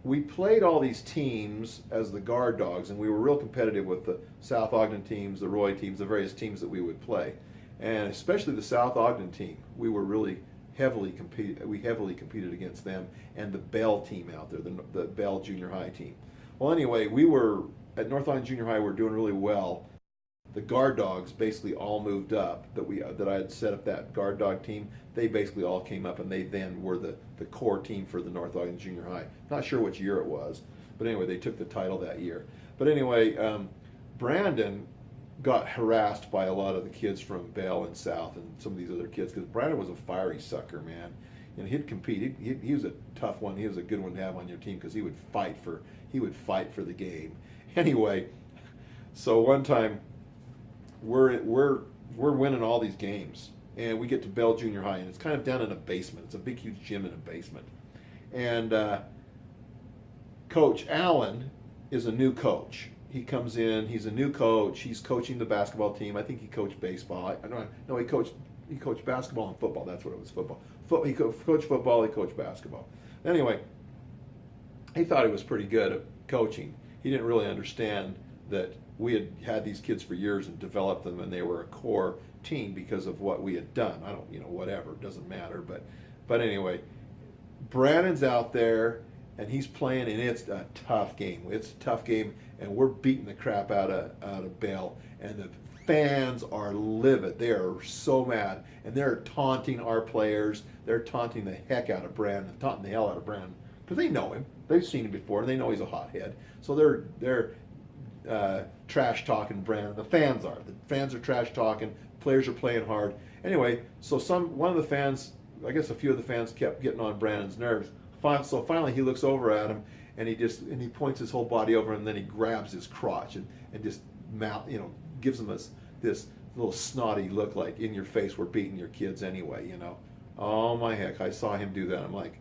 we played all these teams as the guard dogs, and we were real competitive with the South Ogden teams, the Roy teams, the various teams that we would play, and especially the South Ogden team. We were really we heavily competed against them and the Bell team out there, the Bell Junior High team. Well, anyway, we were at North Ogden Junior High. We were doing really well. The guard dogs basically all moved up. That I had set up that guard dog team. They basically all came up, and they then were the core team for the North Ogden Junior High. Not sure which year it was, but anyway, they took the title that year. But anyway, Brandon got harassed by a lot of the kids from Bell and South and some of these other kids, because Brandon was a fiery sucker, man. You know, he'd compete. He was a tough one. He was a good one to have on your team, because he would fight for the game. Anyway, so one time we're winning all these games, and we get to Bell Junior High, and it's kind of down in a basement. It's a big, huge gym in a basement, and Coach Allen is a new coach. He comes in. He's a new coach. He's coaching the basketball team. I think he coached baseball. No, he coached basketball and football. That's what it was, football. He coached football. He coached basketball. Anyway, he thought he was pretty good at coaching. He didn't really understand that we had these kids for years and developed them, and they were a core team because of what we had done. I don't, whatever, it doesn't matter. But anyway, Brandon's out there, and he's playing, and it's a tough game. It's a tough game, and we're beating the crap out of Bell, and the fans are livid. They are so mad, and they're taunting our players. They're taunting the heck out of Brandon, taunting the hell out of Brandon, because they know him. They've seen him before, and they know he's a hothead. So they're trash talking Brandon. The fans are trash talking. Players are playing hard. Anyway, so one of the fans, I guess a few of the fans, kept getting on Brandon's nerves. So finally he looks over at him, and he points his whole body over him, and then he grabs his crotch and just gives him this little snotty look, like, in your face, we're beating your kids anyway, Oh my heck, I saw him do that. I'm like,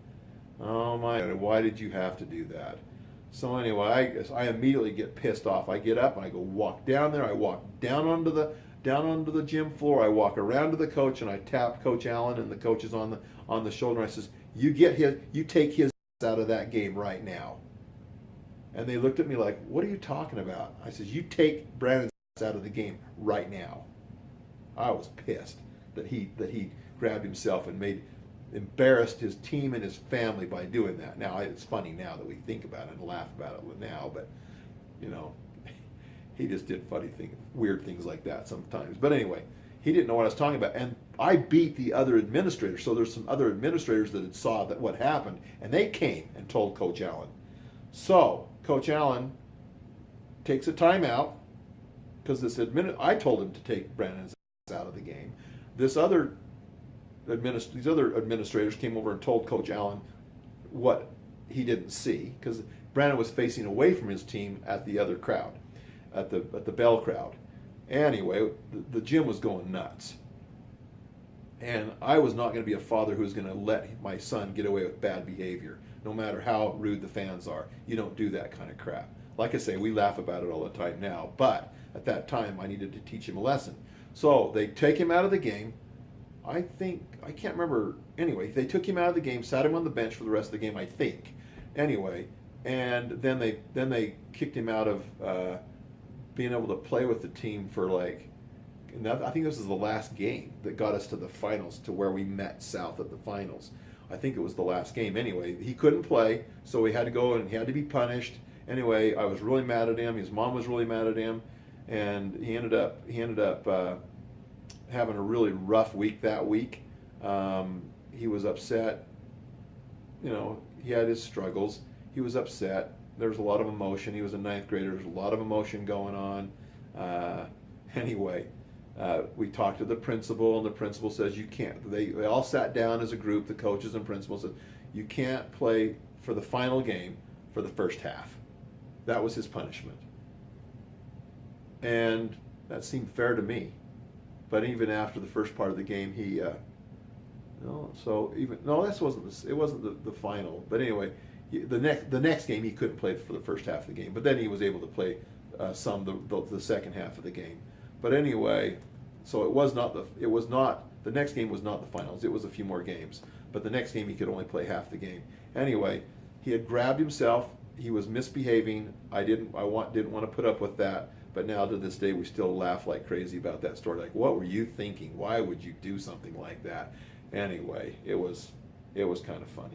oh my God, why did you have to do that? So anyway, I immediately get pissed off. I get up and I go walk down there. I walk down onto the gym floor. I walk around to the coach, and I tap Coach Allen, and the coach is on the shoulder. And I says, you take his out of that game right now. And they looked at me like, what are you talking about? I says, you take Brandon's out of the game right now. I was pissed that he grabbed himself and embarrassed his team and his family by doing that. Now, it's funny now that we think about it and laugh about it now, but he just did weird things like that sometimes. But anyway, he didn't know what I was talking about, and I beat the other administrators. So there's some other administrators that had saw what happened, and they came and told Coach Allen. So Coach Allen takes a timeout, because I told him to take Brandon's out of the game. These other administrators came over and told Coach Allen what he didn't see, because Brandon was facing away from his team at the other crowd, at the Bell crowd. Anyway, the gym was going nuts, and I was not going to be a father who was going to let my son get away with bad behavior, no matter how rude the fans are. You don't do that kind of crap. Like I say, we laugh about it all the time now, but at that time I needed to teach him a lesson. So they take him out of the game. I can't remember. Anyway, they took him out of the game, sat him on the bench for the rest of the game, I think. Anyway, and then they kicked him out of being able to play with the team for I think this is the last game that got us to the finals, to where we met South at the finals. I think it was the last game. Anyway, he couldn't play, so he had to go and he had to be punished. Anyway, I was really mad at him. His mom was really mad at him, and he ended up having a really rough week that week. He was upset. He had his struggles. He was upset. There was a lot of emotion. He was a ninth grader. There's a lot of emotion going on. Anyway, we talked to the principal, and the principal says you can't. They all sat down as a group, the coaches and principal said, you can't play for the final game for the first half. That was his punishment. And that seemed fair to me. But even after the first part of the game, it wasn't the final. But anyway, the next game he couldn't play for the first half of the game. But then he was able to play the second half of the game. But anyway, so the next game was not the finals. It was a few more games. But the next game he could only play half the game. Anyway, He had grabbed himself. He was misbehaving. Didn't want to put up with that. But now to this day, we still laugh like crazy about that story. Like, what were you thinking? Why would you do something like that? Anyway, it was kind of funny.